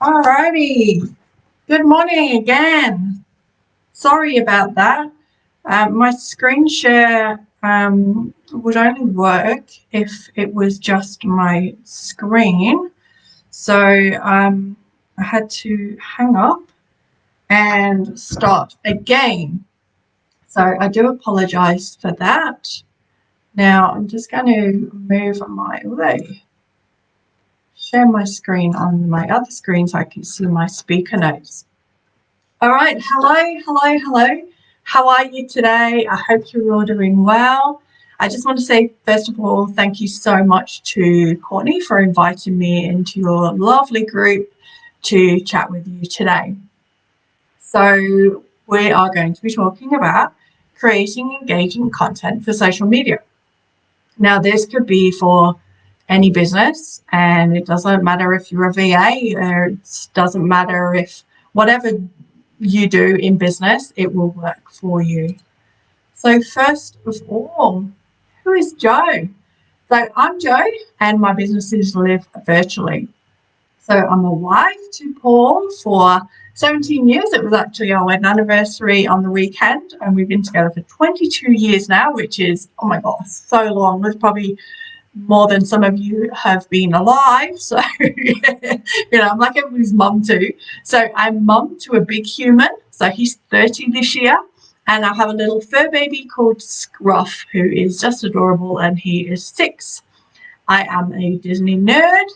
Alrighty, good morning again. Sorry about that. My screen share would only work if it was just my screen. So I had to hang up and start again. So I do apologize for that. Now I'm just going to move my way. Share my screen on my other screen so I can see my speaker notes. All right, hello. How are you today? I hope you're all doing well. I just want to say, first of all, thank you so much to Courtney for inviting me into your lovely group to chat with you today. So we are going to be talking about creating engaging content for social media. Now, this could be for any business, and it doesn't matter if you're a VA, or it doesn't matter if whatever you do in business, it will work for you. So first of all, who is Jo? So I'm Jo, and my businesses live virtually. So I'm a wife to Paul for 17 years. It was actually our wedding anniversary on the weekend, and we've been together for 22 years now, which is, oh my gosh, so long. It's probably more than some of you have been alive. So, I'm like everybody's mum too. So I'm mum to a big human. So he's 30 this year. And I have a little fur baby called Scruff, who is just adorable, and he is 6. I am a Disney nerd,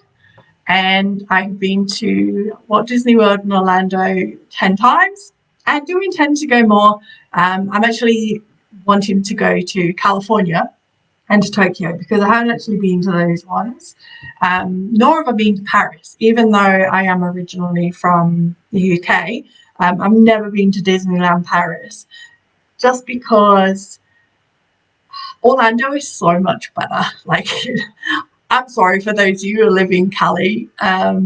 and I've been to Walt Disney World in Orlando 10 times. I do intend to go more. I'm actually wanting to go to California and to Tokyo, because I haven't actually been to those ones, nor have I been to Paris, even though I am originally from the UK. I've never been to Disneyland Paris, just because Orlando is so much better. Like, I'm sorry for those of you who live in Cali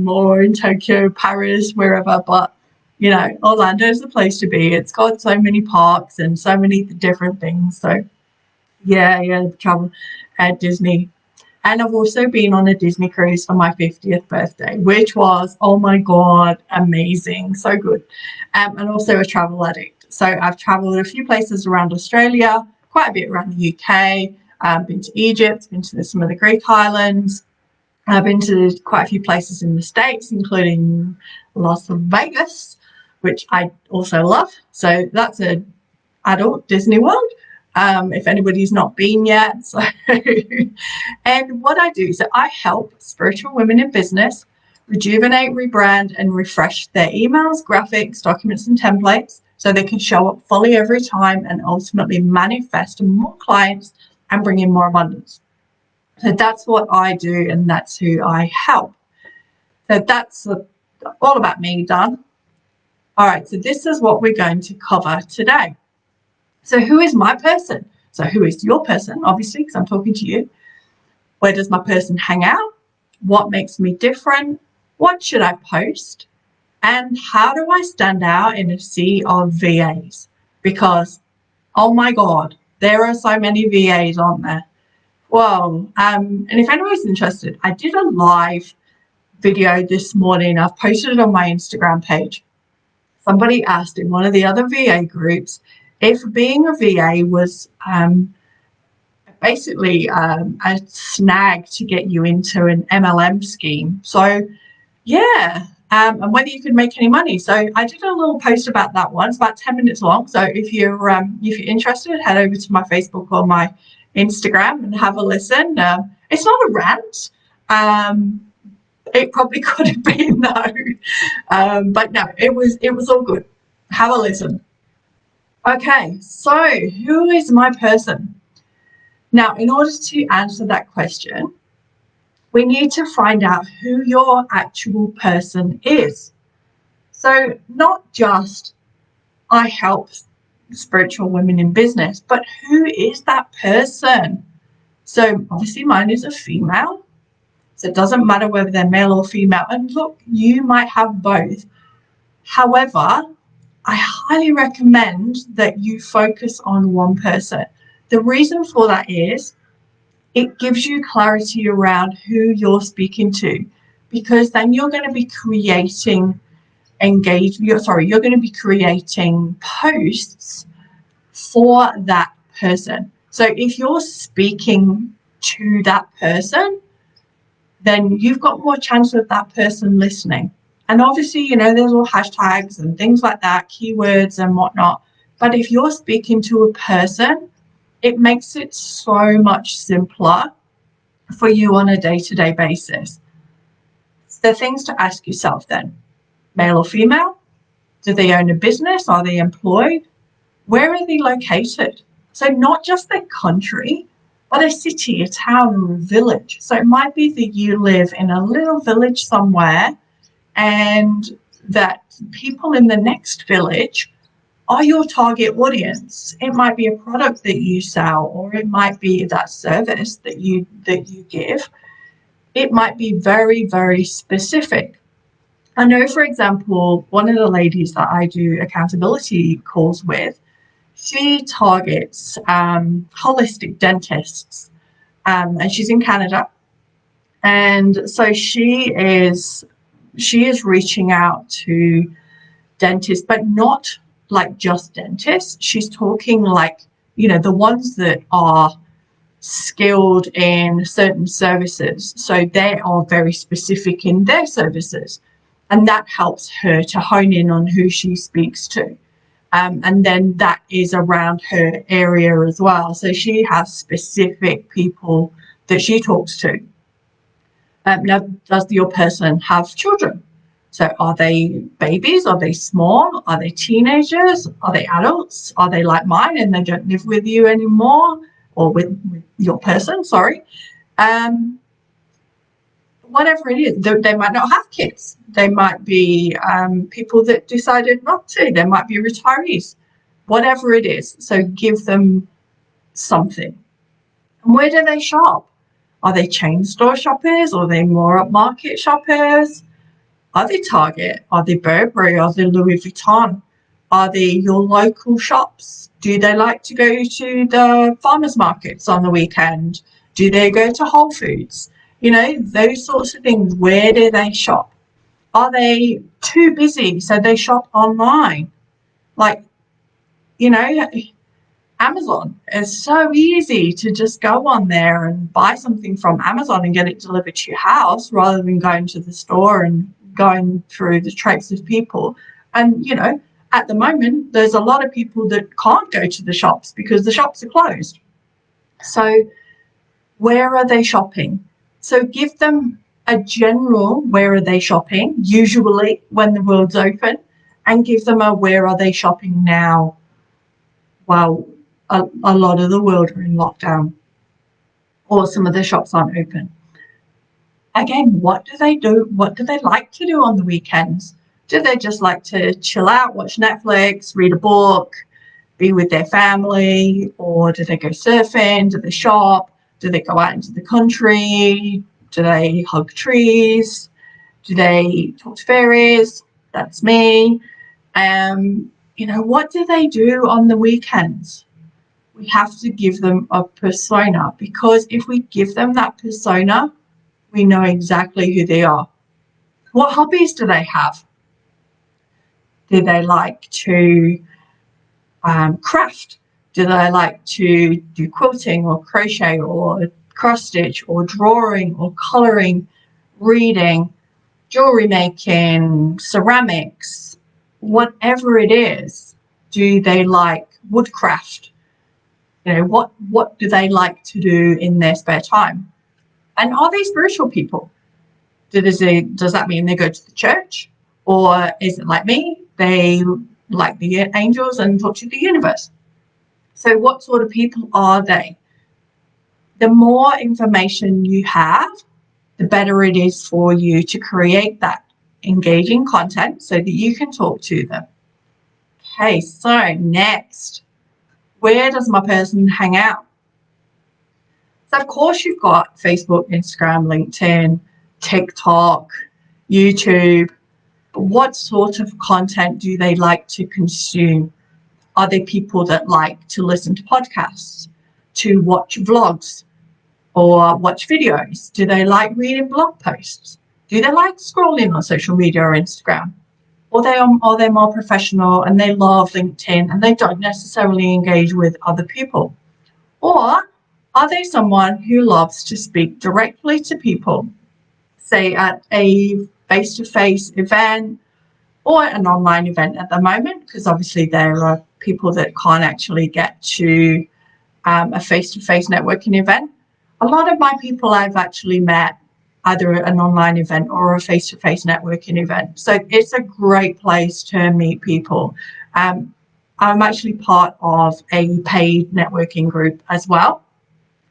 or in Tokyo, Paris, wherever, but Orlando is the place to be. It's got so many parks and so many different things. So yeah, travel at Disney. And I've also been on a Disney cruise for my 50th birthday, which was, oh my God, amazing. So good. And also a travel addict. So I've traveled a few places around Australia, quite a bit around the UK. I've been to Egypt, been to some of the Greek islands. I've been to quite a few places in the States, including Las Vegas, which I also love. So that's an adult Disney World. If anybody's not been yet. So, and what I do, so I help spiritual women in business rejuvenate, rebrand, and refresh their emails, graphics, documents, and templates so they can show up fully every time and ultimately manifest more clients and bring in more abundance. So that's what I do, and that's who I help. So that's all about me done. All right, so this is what we're going to cover today. So who is my person? So who is your person, obviously, because I'm talking to you. Where does my person hang out? What makes me different? What should I post? And how do I stand out in a sea of VAs? Because, oh my God, there are so many VAs, aren't there? Whoa. And if anyone's interested, I did a live video this morning. I've posted it on my Instagram page. Somebody asked in one of the other VA groups if being a VA was basically a snag to get you into an MLM scheme. So, yeah, and whether you could make any money. So I did a little post about that one. It's about 10 minutes long. So if you're interested, head over to my Facebook or my Instagram and have a listen. It's not a rant. It probably could have been though, but no, it was all good. Have a listen. Okay, so who is my person? Now, in order to answer that question, we need to find out who your actual person is. So not just I help spiritual women in business, but who is that person? So obviously mine is a female. So it doesn't matter whether they're male or female. And look, you might have both. However, I highly recommend that you focus on one person. The reason for that is it gives you clarity around who you're speaking to. because then you're going to be creating you're going to be creating posts for that person. So if you're speaking to that person, then you've got more chance of that person listening. And obviously, you know, there's all hashtags and things like that, keywords and whatnot. But if you're speaking to a person, it makes it so much simpler for you on a day-to-day basis. The things to ask yourself then: male or female? Do they own a business? Are they employed? Where are they located? So not just their country, but a city, a town, or a village. So it might be that you live in a little village somewhere, and that people in the next village are your target audience. It might be a product that you sell, or it might be that service that you give. It might be very, very specific. I know, for example, one of the ladies that I do accountability calls with, she targets holistic dentists, and she's in Canada. And so she is reaching out to dentists, but not like just dentists. She's talking like, you know, the ones that are skilled in certain services. So they are very specific in their services. And that helps her to hone in on who she speaks to. And then that is around her area as well. So she has specific people that she talks to. Now, does your person have children? So are they babies? Are they small? Are they teenagers? Are they adults? Are they like mine and they don't live with you anymore? Or with your person, sorry. Whatever it is, they might not have kids. They might be people that decided not to. They might be retirees. Whatever it is. So give them something. And where do they shop? Are they chain store shoppers? Or are they more upmarket shoppers? Are they Target? Are they Burberry? Are they Louis Vuitton? Are they your local shops? Do they like to go to the farmers markets on the weekend? Do they go to Whole Foods? You know, those sorts of things. Where do they shop? Are they too busy so they shop online? Like, you know, Amazon is so easy to just go on there and buy something from Amazon and get it delivered to your house rather than going to the store and going through the traipse of people. And, you know, at the moment, there's a lot of people that can't go to the shops because the shops are closed. So where are they shopping? So give them a general where are they shopping, usually when the world's open, and give them a where are they shopping now while a lot of the world are in lockdown or some of the shops aren't open. Again, what do they do? What do they like to do on the weekends? Do they just like to chill out, watch Netflix, read a book, be with their family? Or do they go surfing? Do they shop? Do they go out into the country? Do they hug trees? Do they talk to fairies? That's me. You know, what do they do on the weekends? We have to give them a persona, because if we give them that persona, we know exactly who they are. What hobbies do they have? Do they like to craft? Do they like to do quilting or crochet or cross stitch or drawing or colouring, reading, jewelry making, ceramics, whatever it is? Do they like woodcraft? You know, what do they like to do in their spare time? And are they spiritual people? Does that mean they go to the church? Or is it like me? They like the angels and talk to the universe. So what sort of people are they? The more information you have, the better it is for you to create that engaging content so that you can talk to them. Okay, so next, where does my person hang out? So of course you've got Facebook, Instagram, LinkedIn, TikTok, YouTube. But what sort of content do they like to consume? Are they people that like to listen to podcasts, to watch vlogs, or watch videos? Do they like reading blog posts? Do they like scrolling on social media or Instagram? Or they're more professional and they love LinkedIn and they don't necessarily engage with other people? Or are they someone who loves to speak directly to people, say at a face-to-face event or an online event at the moment? Because obviously there are people that can't actually get to a face-to-face networking event. A lot of my people I've actually met either at an online event or a face-to-face networking event. So it's a great place to meet people. I'm actually part of a paid networking group as well.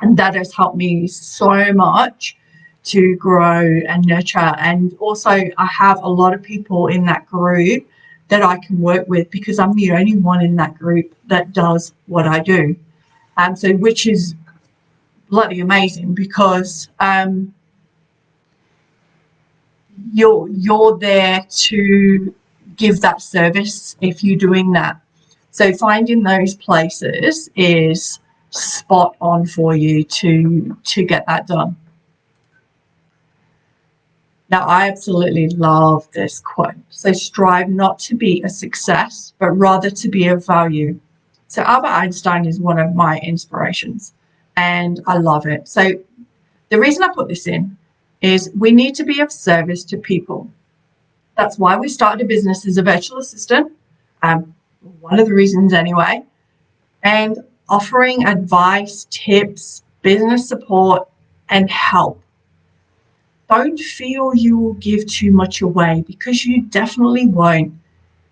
And that has helped me so much to grow and nurture. And also I have a lot of people in that group that I can work with because I'm the only one in that group that does what I do. So which is bloody amazing because you're there to give that service if you're doing that. So finding those places is spot on for you to get that done. Now, I absolutely love this quote. So strive not to be a success, but rather to be of value. So Albert Einstein is one of my inspirations and I love it. So the reason I put this in is we need to be of service to people. That's why we started a business as a virtual assistant, one of the reasons anyway, and offering advice, tips, business support, and help. Don't feel you will give too much away because you definitely won't.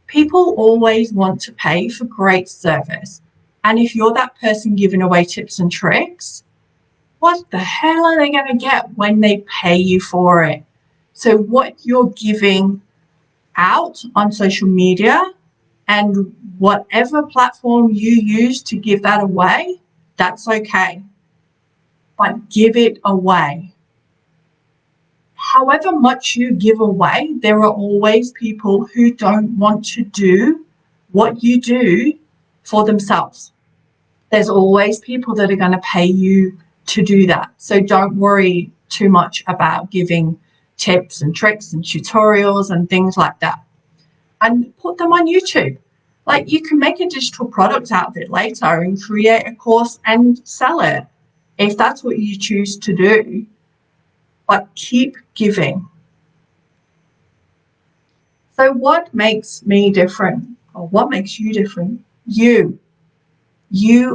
People always want to pay for great service. And if you're that person giving away tips and tricks, what the hell are they going to get when they pay you for it? So what you're giving out on social media and whatever platform you use to give that away, that's okay. But give it away. However much you give away, there are always people who don't want to do what you do for themselves. There's always people that are going to pay you to do that. So don't worry too much about giving tips and tricks and tutorials and things like that. And put them on YouTube. Like you can make a digital product out of it later and create a course and sell it if that's what you choose to do. But keep giving. So what makes me different, or what makes you different? You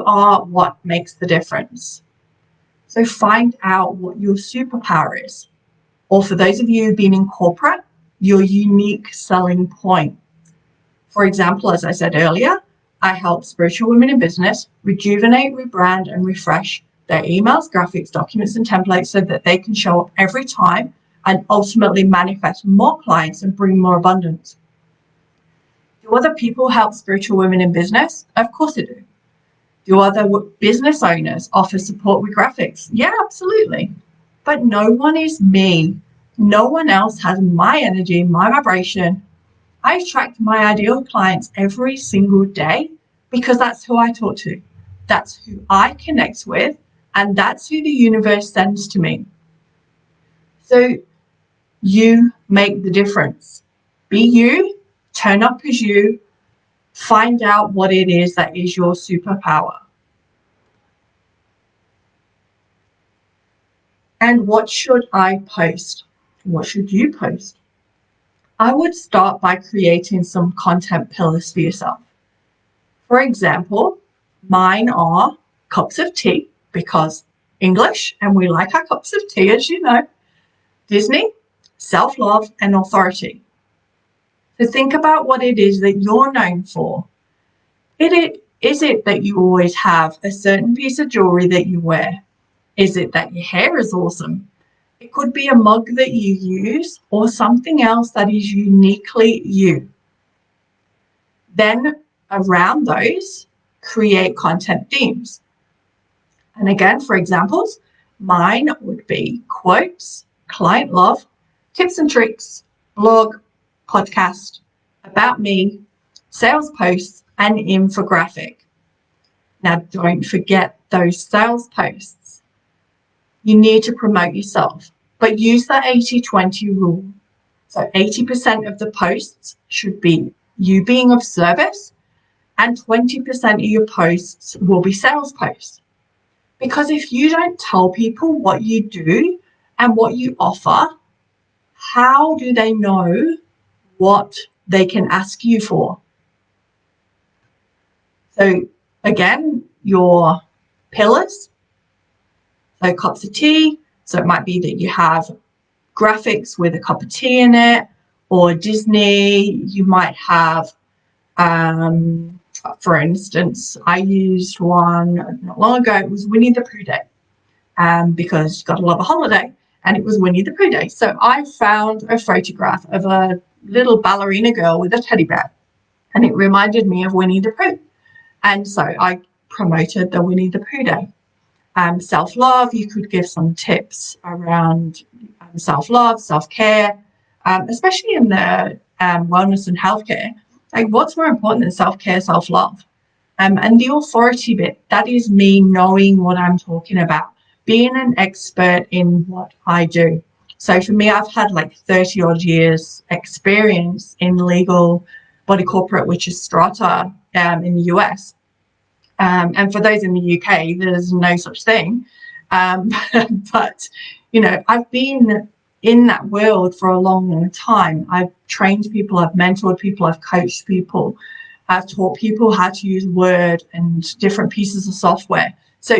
are what makes the difference. So find out what your superpower is, or for those of you who've been in corporate, your unique selling point. For example, as I said earlier, I help spiritual women in business rejuvenate, rebrand, and refresh their emails, graphics, documents, and templates so that they can show up every time and ultimately manifest more clients and bring more abundance. Do other people help spiritual women in business? Of course they do. Do other business owners offer support with graphics? Yeah, absolutely. But no one is me. No one else has my energy, my vibration. I attract my ideal clients every single day because that's who I talk to. That's who I connect with, and that's who the universe sends to me. So you make the difference. Be you, turn up as you, find out what it is that is your superpower. And what should I post? What should you post? I would start by creating some content pillars for yourself. For example, mine are cups of tea, because English and we like our cups of tea, as you know, Disney, self-love, and authority. So think about what it is that you're known for. Is it that you always have a certain piece of jewelry that you wear? Is it that your hair is awesome? It could be a mug that you use or something else that is uniquely you. Then around those, create content themes. And again, for examples, mine would be quotes, client love, tips and tricks, blog, podcast, about me, sales posts, and infographic. Now, don't forget those sales posts. You need to promote yourself. but use the 80-20 rule. So 80% of the posts should be you being of service, and 20% of your posts will be sales posts. Because if you don't tell people what you do and what you offer, how do they know what they can ask you for? So again, your pillars, so cups of tea. So it might be that you have graphics with a cup of tea in it, or Disney. You might have, for instance, I used one not long ago. It was Winnie the Pooh Day, because you got to love a holiday, and it was Winnie the Pooh Day. So I found a photograph of a little ballerina girl with a teddy bear, and it reminded me of Winnie the Pooh. And so I promoted the Winnie the Pooh Day. Self-love, you could give some tips around self-love, self-care, especially in the wellness and healthcare. Like, what's more important than self-care, self-love? And the authority bit, that is me knowing what I'm talking about, being an expert in what I do. So for me, I've had like 30 odd years experience in legal body corporate, which is Strata, in the US. And for those in the UK, there's no such thing. But, you know, I've been in that world for a long, long time. I've trained people, I've mentored people, I've coached people, I've taught people how to use Word and different pieces of software. So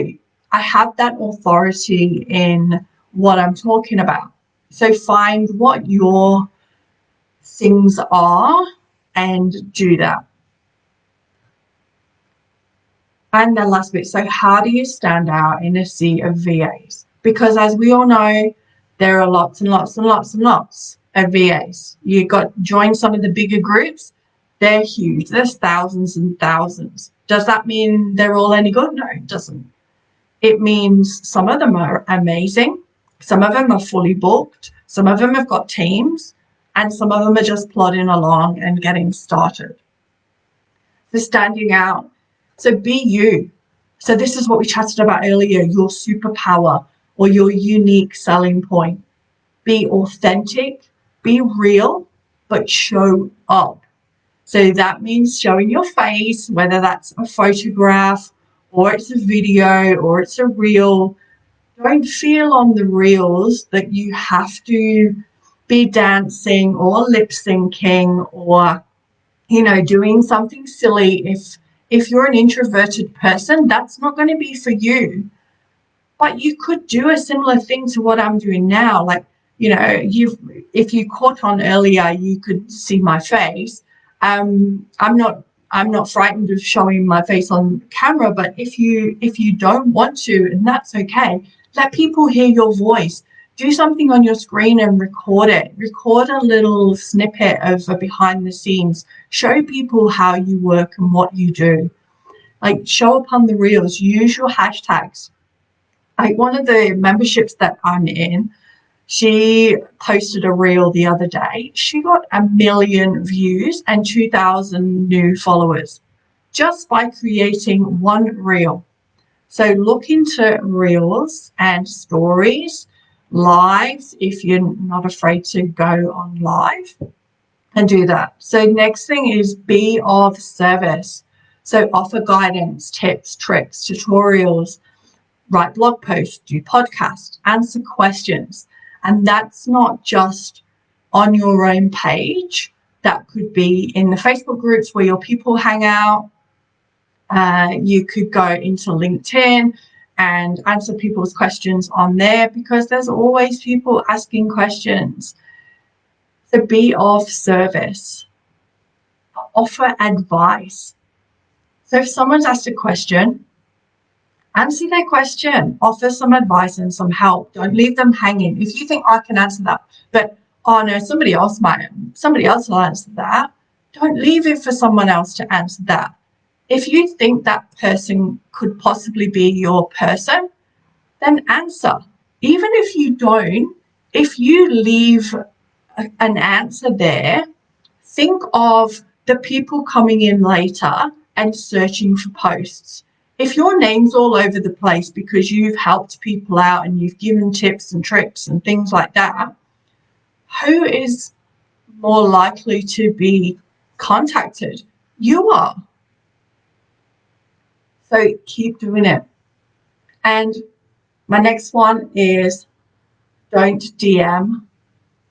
I have that authority in what I'm talking about. So find what your things are and do that. And the last bit, so how do you stand out in a sea of VAs? Because as we all know, there are lots and lots and lots and lots of VAs. You got join some of the bigger groups, they're huge. There's thousands and thousands. Does that mean they're all any good? No, it doesn't. It means some of them are amazing, some of them are fully booked, some of them have got teams, and some of them are just plodding along and getting started. So standing out. So be you. So this is what we chatted about earlier, your superpower or your unique selling point. Be authentic, be real, but show up. So that means showing your face, whether that's a photograph or it's a video or it's a reel. Don't feel on the reels that you have to be dancing or lip syncing or, you know, doing something silly. If you're an introverted person, that's not going to be for you. But you could do a similar thing to what I'm doing now. Like, you know, if you caught on earlier, you could see my face. I'm not frightened of showing my face on camera, but if you don't want to, and that's okay, let people hear your voice. Do something on your screen and record it. Record a little snippet of a behind the scenes. Show people how you work and what you do. Like, show up on the reels. Use your hashtags. Like, one of the memberships that I'm in, she posted a reel the other day. She got 1 million views and 2,000 new followers just by creating one reel. So look into reels and stories, lives, if you're not afraid to go on live, and do that. So next thing is be of service. So offer guidance, tips, tricks, tutorials, write blog posts, do podcasts, answer questions. And that's not just on your own page. That could be in the Facebook groups where your people hang out. You could go into LinkedIn and answer people's questions on there, because there's always people asking questions. So be of service. Offer advice. So if someone's asked a question, answer their question. Offer some advice and some help. Don't leave them hanging. If you think I can answer that, but oh no, somebody else will answer that. Don't leave it for someone else to answer that. If you think that person could possibly be your person, then answer. Even if you don't, if you leave an answer there, think of the people coming in later and searching for posts. If your name's all over the place because you've helped people out and you've given tips and tricks and things like that, who is more likely to be contacted? You are. So keep doing it. And my next one is don't DM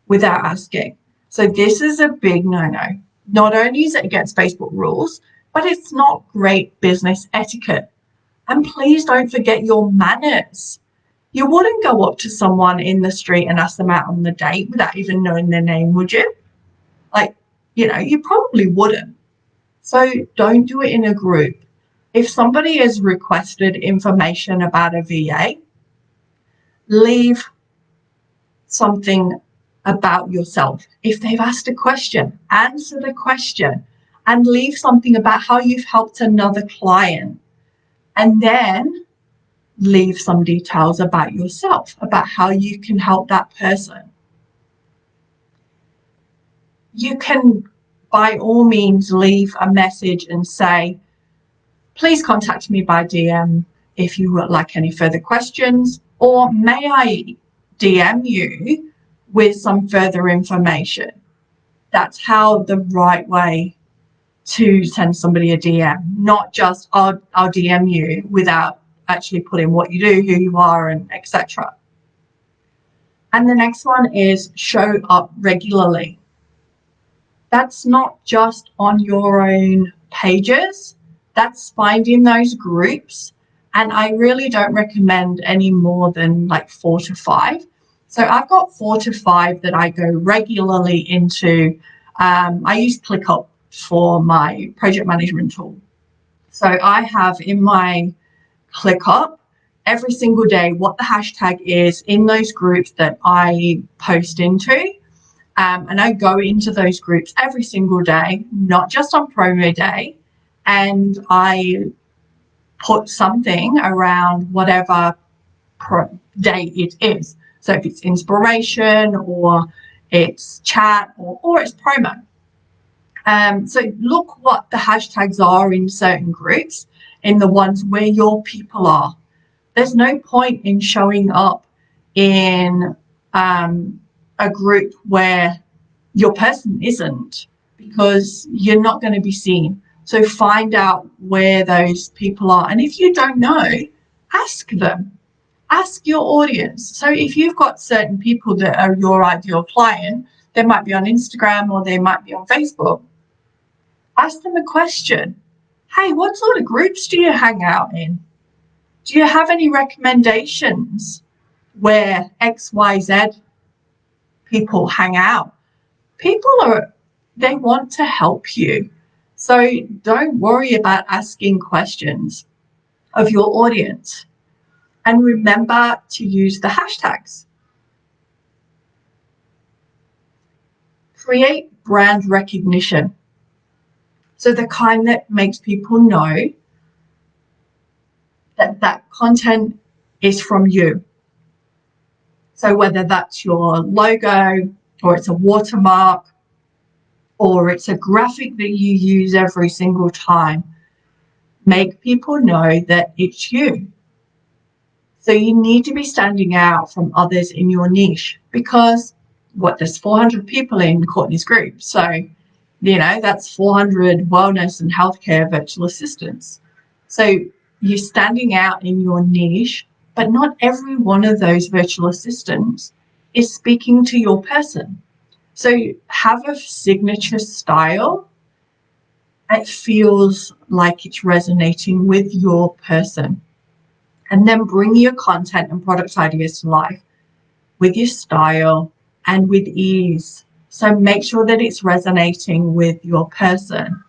without asking. So this is a big no-no. Not only is it against Facebook rules, but it's not great business etiquette. And please don't forget your manners. You wouldn't go up to someone in the street and ask them out on the date without even knowing their name, would you? Like, you probably wouldn't. So don't do it in a group. If somebody has requested information about a VA, leave something about yourself. If they've asked a question, answer the question and leave something about how you've helped another client. And then leave some details about yourself, about how you can help that person. You can, by all means, leave a message and say, please contact me by DM if you would like any further questions, or may I DM you with some further information. That's how the right way to send somebody a DM, not just I'll DM you without actually putting what you do, who you are, and etc. And the next one is show up regularly. That's not just on your own pages, that's finding those groups. And I really don't recommend any more than like 4 to 5. So I've got 4 to 5 that I go regularly into. I use ClickUp for my project management tool. So I have in my ClickUp every single day what the hashtag is in those groups that I post into. And I go into those groups every single day, not just on promo day. And I put something around whatever day it is. So if it's inspiration or it's chat or it's promo. So look what the hashtags are in certain groups, in the ones where your people are. There's no point in showing up in a group where your person isn't, because you're not going to be seen. So find out where those people are. And if you don't know, ask them. Ask your audience. So if you've got certain people that are your ideal client, they might be on Instagram or they might be on Facebook. Ask them a question. Hey, what sort of groups do you hang out in? Do you have any recommendations where XYZ people hang out? People they want to help you. So don't worry about asking questions of your audience. And remember to use the hashtags. Create brand recognition. So the kind that makes people know that that content is from you. So whether that's your logo or it's a watermark or it's a graphic that you use every single time, make people know that it's you. So you need to be standing out from others in your niche, because there's 400 people in Courtney's group. So, that's 400 wellness and healthcare virtual assistants. So you're standing out in your niche, but not every one of those virtual assistants is speaking to your person. So have a signature style. It feels like it's resonating with your person. And then bring your content and product ideas to life with your style and with ease. So make sure that it's resonating with your person.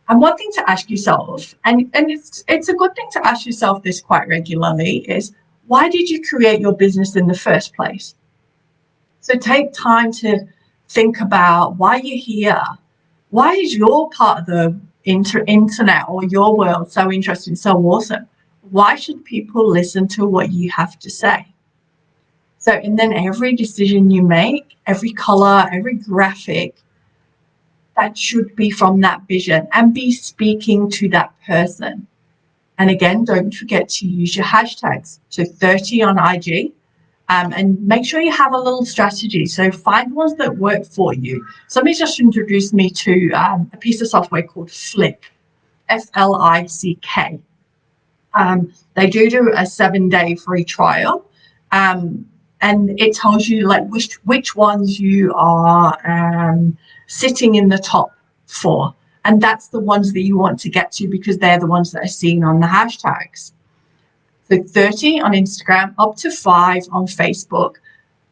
And one thing to ask yourself, and it's a good thing to ask yourself this quite regularly, is why did you create your business in the first place? So take time to think about why you're here. Why is your part of the internet or your world so interesting, so awesome? Why should people listen to what you have to say? So, and then every decision you make, every color, every graphic, that should be from that vision and be speaking to that person And again, don't forget to use your hashtags. So 30 on IG, and make sure you have a little strategy. So find ones that work for you. Somebody just introduced me to a piece of software called Flick, Flick. They do a 7-day free trial, and it tells you like which ones you are sitting in the top for, and that's the ones that you want to get to because they're the ones that are seen on the hashtags. So 30 on Instagram, up to 5 on Facebook.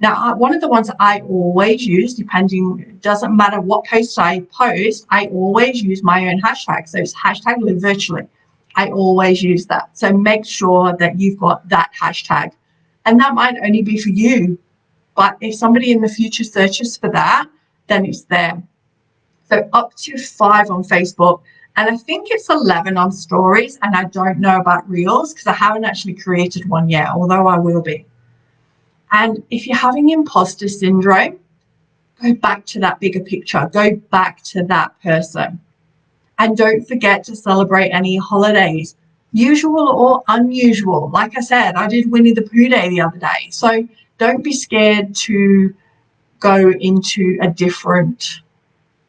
Now, one of the ones I always use, it doesn't matter what posts I post, I always use my own hashtag. So it's hashtag live virtually. I always use that. So make sure that you've got that hashtag. And that might only be for you, but if somebody in the future searches for that, then it's there. So up to 5 on Facebook. And I think it's 11 on stories. And I don't know about reels because I haven't actually created one yet, although I will be. And if you're having imposter syndrome, go back to that bigger picture. Go back to that person. And don't forget to celebrate any holidays, usual or unusual. Like I said, I did Winnie the Pooh Day the other day. So don't be scared to go into a different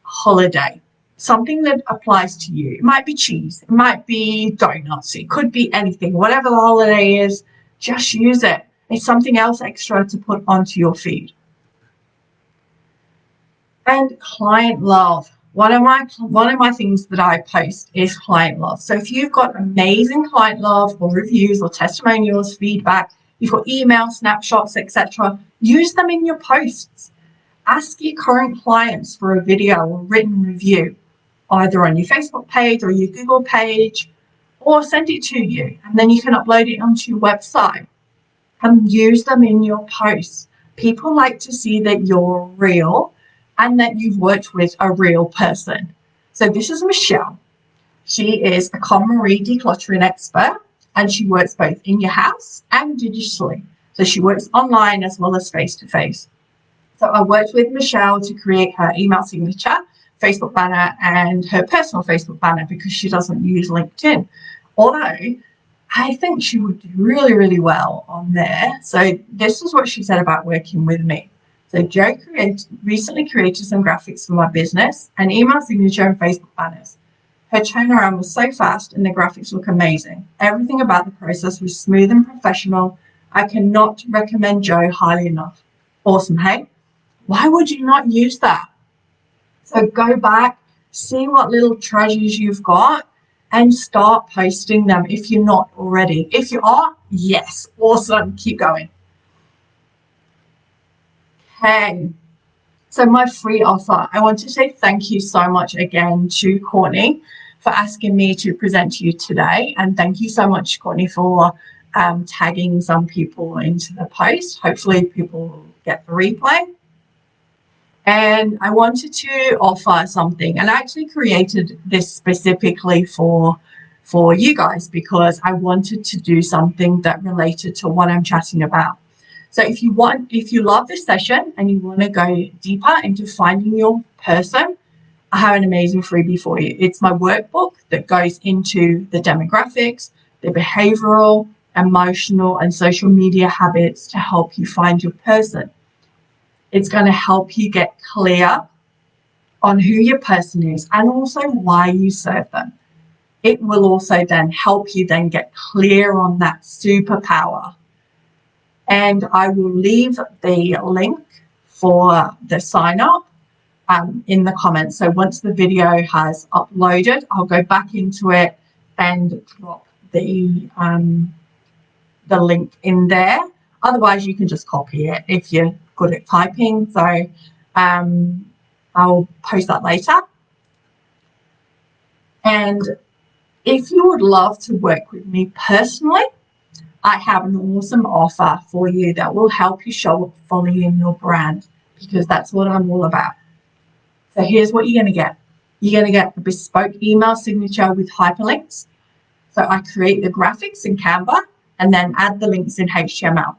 holiday. Something that applies to you. It might be cheese. It might be donuts. It could be anything. Whatever the holiday is, just use it. It's something else extra to put onto your feed. And client love. One of my things that I post is client love. So if you've got amazing client love or reviews or testimonials, feedback, you've got email, snapshots, etc., use them in your posts. Ask your current clients for a video or written review, either on your Facebook page or your Google page, or send it to you, and then you can upload it onto your website and use them in your posts. People like to see that you're real and that you've worked with a real person. So this is Michelle. She is a KonMari decluttering expert, and she works both in your house and digitally. So she works online as well as face-to-face. So I worked with Michelle to create her email signature, Facebook banner, and her personal Facebook banner because she doesn't use LinkedIn. Although I think she would do really, really well on there. So this is what she said about working with me. So Jo recently created some graphics for my business, an email signature and Facebook banners. Her turnaround was so fast and the graphics look amazing. Everything about the process was smooth and professional. I cannot recommend Jo highly enough. Awesome, hey? Why would you not use that? So go back, see what little treasures you've got, and start posting them if you're not already. If you are, yes, awesome, keep going. Okay, so my free offer. I want to say thank you so much again to Courtney for asking me to present to you today. And thank you so much, Courtney, for tagging some people into the post. Hopefully people will get the replay. And I wanted to offer something, and I actually created this specifically for you guys because I wanted to do something that related to what I'm chatting about. So if you love this session and you want to go deeper into finding your person, I have an amazing freebie for you. It's my workbook that goes into the demographics, the behavioral, emotional, and social media habits to help you find your person. It's going to help you get clear on who your person is and also why you serve them. It will also then help you then get clear on that superpower. And I will leave the link for the sign up in the comments. So once the video has uploaded, I'll go back into it and drop the link in there. Otherwise, you can just copy it if you're good at typing. So I'll post that later. And if you would love to work with me personally, I have an awesome offer for you that will help you show up fully in your brand, because that's what I'm all about. So here's what you're going to get. You're going to get a bespoke email signature with hyperlinks. So I create the graphics in Canva and then add the links in HTML.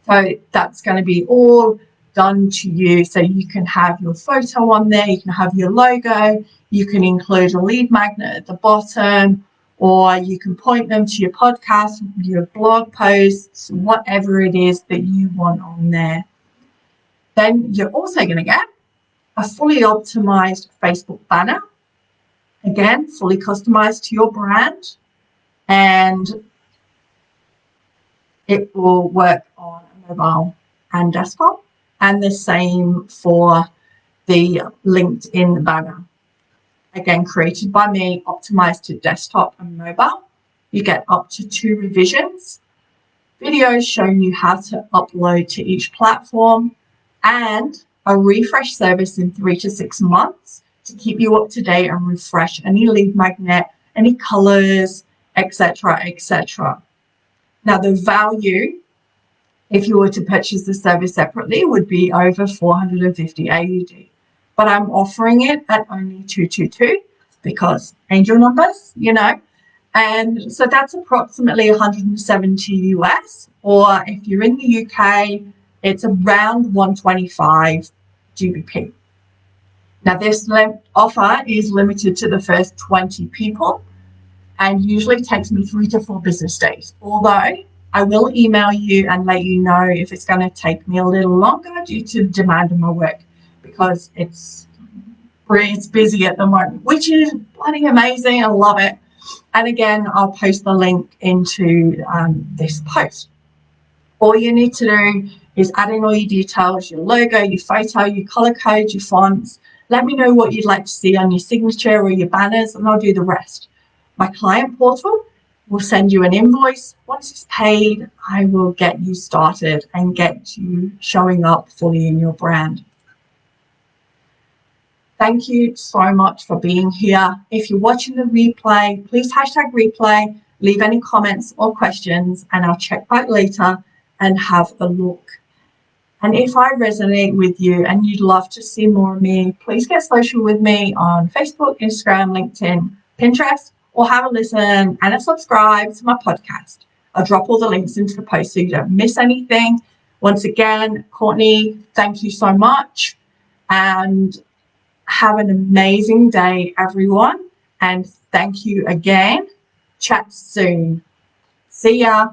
So that's going to be all done to you. So you can have your photo on there, you can have your logo, you can include a lead magnet at the bottom, or you can point them to your podcast, your blog posts, whatever it is that you want on there. Then you're also going to get a fully optimized Facebook banner, again, fully customized to your brand, and it will work on mobile and desktop, and the same for the LinkedIn banner. Again, created by me, optimized to desktop and mobile. You get up to 2 revisions, videos showing you how to upload to each platform, and a refresh service in 3 to 6 months to keep you up to date and refresh any lead magnet, any colors, etc., etc. Now, the value, if you were to purchase the service separately, would be over 450 AUD. But I'm offering it at only 222 because angel numbers, And so that's approximately 170 US, or if you're in the UK, it's around 125 GBP. Now, this offer is limited to the first 20 people and usually takes me 3 to 4 business days, although I will email you and let you know if it's going to take me a little longer due to the demand of my work, because it's busy at the moment, which is bloody amazing. I love it. And again, I'll post the link into this post. All you need to do is add in all your details, your logo, your photo, your color code, your fonts. Let me know what you'd like to see on your signature or your banners, and I'll do the rest. My client portal will send you an invoice. Once it's paid, I will get you started and get you showing up fully in your brand. Thank you so much for being here. If you're watching the replay, please hashtag replay, leave any comments or questions, and I'll check back later and have a look. And if I resonate with you and you'd love to see more of me, please get social with me on Facebook, Instagram, LinkedIn, Pinterest, or have a listen and a subscribe to my podcast. I'll drop all the links into the post so you don't miss anything. Once again, Courtney, thank you so much. And have an amazing day, everyone. And thank you again. Chat soon. See ya.